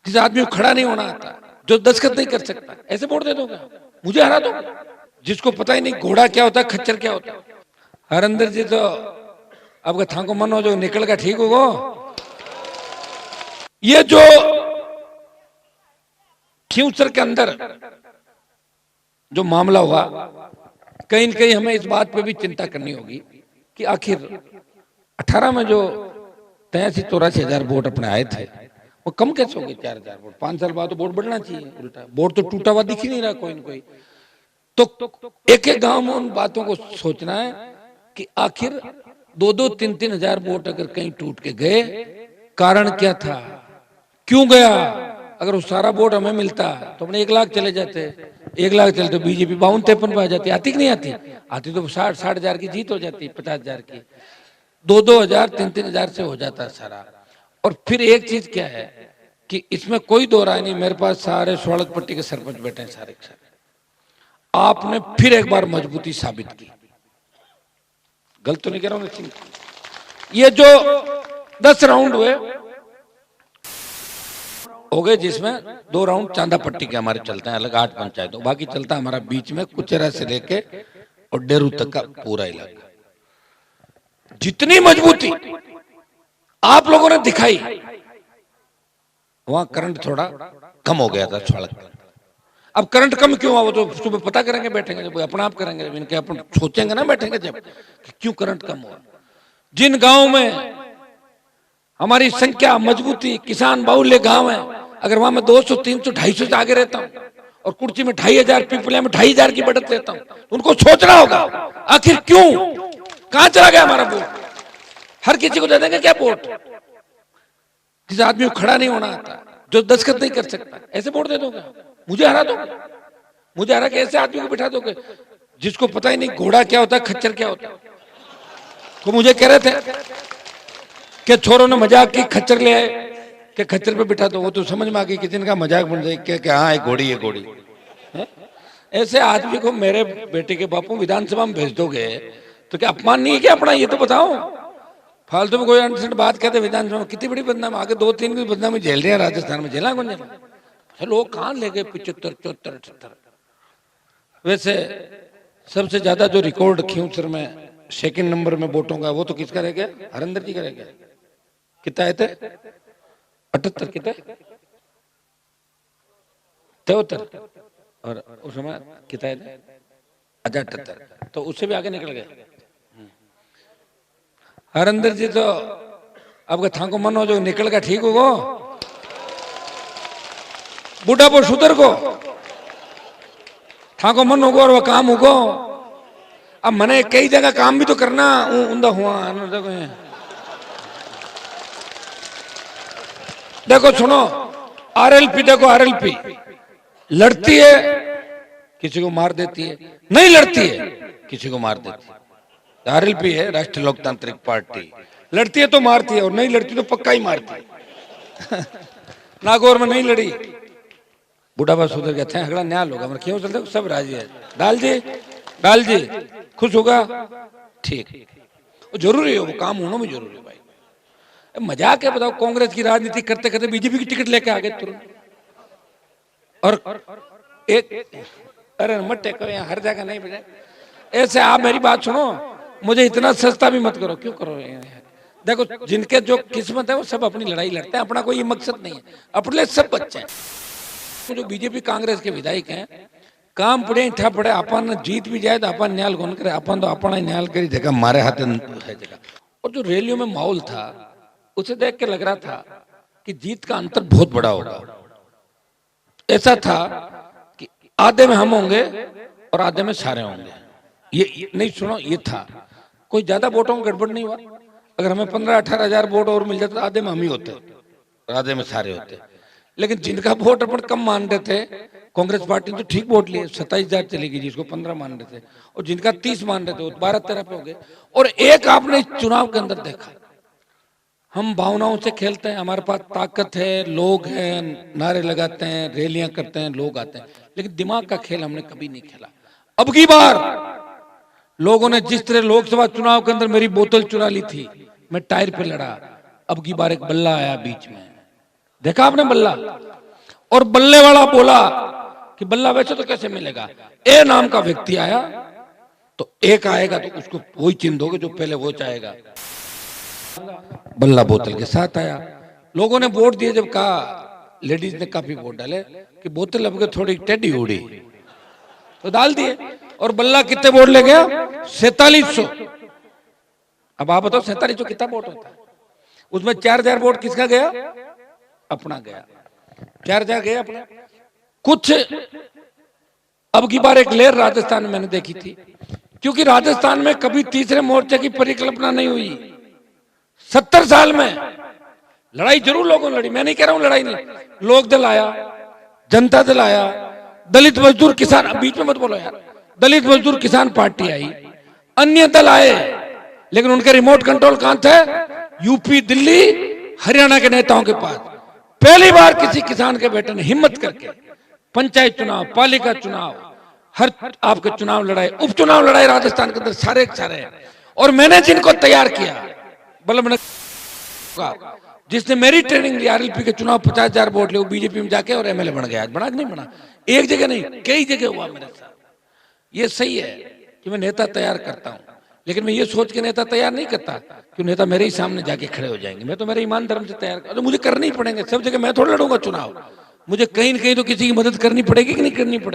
जिस आदमी को खड़ा नहीं होना आता, जो दस्तखत नहीं कर सकता, ऐसे वोट दे दोगे? मुझे हरा दो, जिसको पता ही नहीं घोड़ा क्या होता है, खच्चर क्या होता है। हरिंदर जी तो अब थाको मन हो जो निकल का ठीक होगा। ये जो खींवसर के अंदर जो मामला हुआ, कहीं न कहीं हमें इस बात पे भी चिंता करनी होगी कि आखिर 18 में जो 83-84 हजार वोट अपने आए थे, वो कम कैसे हो गए 4 हजार वोट? 5 साल बाद तो वोट बढ़ना चाहिए, उल्टा वोट तो टूटा हुआ दिख ही नहीं रहा कोई न कोई। तो एक एक गांव में उन बातों को सोचना है कि आखिर 2-2, 3-3 हजार वोट अगर कहीं टूट के गए, कारण क्या था, क्यों गया? अगर वो सारा वोट हमें मिलता तो अपने 1 लाख चले जाते, 1 लाख चले तो बीजेपी 52-53 पे आ जाती। आती कि नहीं आती? आती तो 60 हजार की जीत हो जाती, 50 हजार की। 2-2 हजार, 3-3 हजार से हो जाता सारा। और फिर एक चीज क्या है कि इसमें कोई दो राय नहीं, मेरे पास सारे सोलक पट्टी के सरपंच बैठे हैं, सारे के सारे। आपने फिर एक बार मजबूती साबित की। गलत तो नहीं कह रहा हूं सिंह? ये जो 10 राउंड हुए हो गए, जिसमें 2 राउंड चांदा पट्टी के हमारे चलते हैं, अलग 8 पंचायतों, बाकी चलता हमारा बीच में कुचेरा से लेके और डेरू तक का पूरा इलाका। जितनी मजबूती आप लोगों ने दिखाई, वहां करंट थोड़ा कम हो गया था सड़क। अब करंट कम क्यों हुआ, वो तो सुबह पता करेंगे, बैठेंगे जब अपना आप करेंगे, जब इनके अपन सोचेंगे ना, बैठेंगे जब कि क्यों करंट कम हुआ। जिन गांव में हमारी संख्या मजबूती किसान बाहुल्य गांव है, अगर वहां मैं 200, 300, 250 से आगे रहता हूं और कुर्सी में 2500, पिपलिया में 2500 की बढ़त लेता हूं, तो उनको सोचना होगा आखिर क्यों, कहां चला गया हमारा वोट? हर किसी को दे देंगे क्या वोट? जिस आदमी को खड़ा नहीं होना आता, जो दस्तखत नहीं कर सकता, ऐसे वोट दे दोगे? मुझे हरा दोगे? मुझे हरा के ऐसे आदमी को बिठा दोगे जिसको पता ही नहीं घोड़ा क्या होता है, खच्चर क्या होता है? तो मुझे कह रहे थे कि छोरों ने मजाक की, खच्चर ले आए कि खच्चर पे बिठा दो। वो तो समझ में आ गई कि जिनका मजाक बन जाए कि हाँ ये घोड़ी है, घोड़ी है? ऐसे आदमी को मेरे बेटे के बापू विधानसभा में भेज दोगे तो क्या अपमान नहीं है क्या अपना? ये तो बताओ। फालतू में कोई अनसठ बात कहते विधानसभा में, कितनी बड़ी बदनाम, आगे 2-3 की बदनामी झेल रहे हैं राजस्थान में, झेला कौन झेला? लोग कहां ले गए 75, 74, 78? वैसे सबसे ज्यादा जो रिकॉर्ड खींवसर में सेकंड नंबर में वोटों का, वो तो किसका रह गया? हरिंदर जी का रह गया। कितना आए थे? 78, कितने? 73। और उस समय कितना आए थे? 78। तो उससे भी आगे निकल गए हरिंदर जी। तो अब थाको मन हो जो निकल का ठीक होगो, बूढ़ा पर सुधर को थाको मन होगो और वह काम होगो। अब मैंने कई जगह काम भी तो करना उंदा हुआ। देखो सुनो, आरएलपी देखो, आरएलपी लड़ती है, किसी को मार देती है, नहीं लड़ती है, किसी को मार देती है। आरएलपी है राष्ट्रीय लोकतांत्रिक पार्टी, लड़ती है तो मारती है, और नहीं लड़ती तो पक्का ही मारती है। नागौर में नहीं लड़ी, बुढ़ापा सुधर गया था, अगला न्याय होगा, मतलब क्यों चलते सब राजी है। डाल जी खुश होगा, ठीक, जरूरी है, वो काम होना भी जरूरी है भाई। मजाक है, बताओ, कांग्रेस की राजनीति करते करते बीजेपी की टिकट लेके आ गए तुरंत। और एक अरे मत टेको यहाँ, हर जगह नहीं बजाए ऐसे। आप मेरी बात सुनो, मुझे इतना सस्ता भी मत करो, क्यों करो? देखो, जिनके जो किस्मत है वो सब अपनी लड़ाई लड़ते हैं, अपना कोई मकसद नहीं है, अपने लिए सब बच्चे हैं। जो बीजेपी कांग्रेस के विधायक हैं, काम पड़े ठा पड़े, अपन जीत भी जाए तो अपन न्याय कौन करे, अपन तो अपना न्याय करी जगह मारे हाथ है जगह। और जो रैलियों में माहौल था, उसे देख के लग रहा था कि जीत का अंतर बहुत बड़ा होगा। ऐसा था कि आधे में हम होंगे और आधे में सारे होंगे। ये नहीं, सुनो, ये था, कोई ज्यादा वोटों में गड़बड़ नहीं हुआ। अगर हमें 15-18 हजार वोट और मिल जाते तो आधे में हम ही होते और आधे में सारे होते। लेकिन जिनका वोट अपन कम मान रहे थे, कांग्रेस पार्टी ने तो ठीक वोट लिए, 27,000 चली गई, जिसको 15 मान रहे थे, और जिनका 30 मान रहे थे वो 12-13 पे हो गए। और एक आपने इस चुनाव के अंदर देखा, हम भावनाओं से खेलते हैं, हमारे पास ताकत है, लोग हैं, नारे लगाते हैं, रैलियां करते हैं, लोग आते हैं, लेकिन दिमाग का खेल हमने कभी नहीं खेला। अब की बार लोगों ने जिस तरह लोकसभा चुनाव के अंदर मेरी बोतल चुरा ली थी, मैं टायर पे लड़ा, अब की बार एक बल्ला आया बीच में, देखा आपने बल्ला? और बल्ले वाला बोला कि बल्ला वैसे तो कैसे मिलेगा, ए नाम का व्यक्ति आया तो एक आएगा तो उसको वही चिन्ह दोगे जो पहले वो चाहेगा। बल्ला बोतल के साथ आया, लोगों ने वोट दिए, जब कहा, लेडीज ने काफी वोट डाले कि बोतल अब थोड़ी टेढ़ी उड़ी तो डाल दिए, और बल्ला कितने वोट ले गया? 4700। अब आप बताओ 4700 कितना वोट होता है? उसमें 4000 वोट किसका गया? अपना गया, 4000 गया अपना। कुछ अब की बार एक लहर राजस्थान में मैंने देखी थी, क्योंकि राजस्थान में कभी तीसरे मोर्चे की परिकल्पना नहीं हुई 70 साल में। लड़ाई जरूर लोगों ने लड़ी, मैं नहीं कह रहा हूं लड़ाई नहीं, लोक दल आया, जनता दल आया, दलित मजदूर किसान, बीच में मत बोलो यार, दलित मजदूर किसान पार्टी आई, अन्य दल आए, लेकिन उनके रिमोट कंट्रोल कहां थे? यूपी, दिल्ली, हरियाणा के नेताओं के पास। पहली बार किसी किसान के बेटे ने हिम्मत करके पंचायत चुनाव, पालिका चुनाव, हर आपके चुनाव लड़ाए, उपचुनाव लड़ाए राजस्थान के अंदर सारे सारे। और मैंने जिनको तैयार किया, बल्लभ जिसने मेरी ट्रेनिंग ली, आरएलपी के चुनाव 50,000 वोट ले, वो बीजेपी में जाके और एमएलए बन गया। आज बना कि नहीं बना? एक जगह नहीं, कई जगह हुआ मेरे साथ। ये सही है कि मैं नेता तैयार करता हूं, लेकिन मैं ये सोच के नेता तैयार नहीं करता कि नेता मेरे ही सामने जाके खड़े हो जाएंगे। मैं तो मेरे ईमान धर्म से तैयार कर, तो मुझे करने ही पड़ेंगे सब जगह। मैं थोड़ा लड़ूंगा चुनाव, मुझे कहीं न कहीं तो किसी की मदद करनी पड़ेगी कि नहीं करनी पड़ेगी।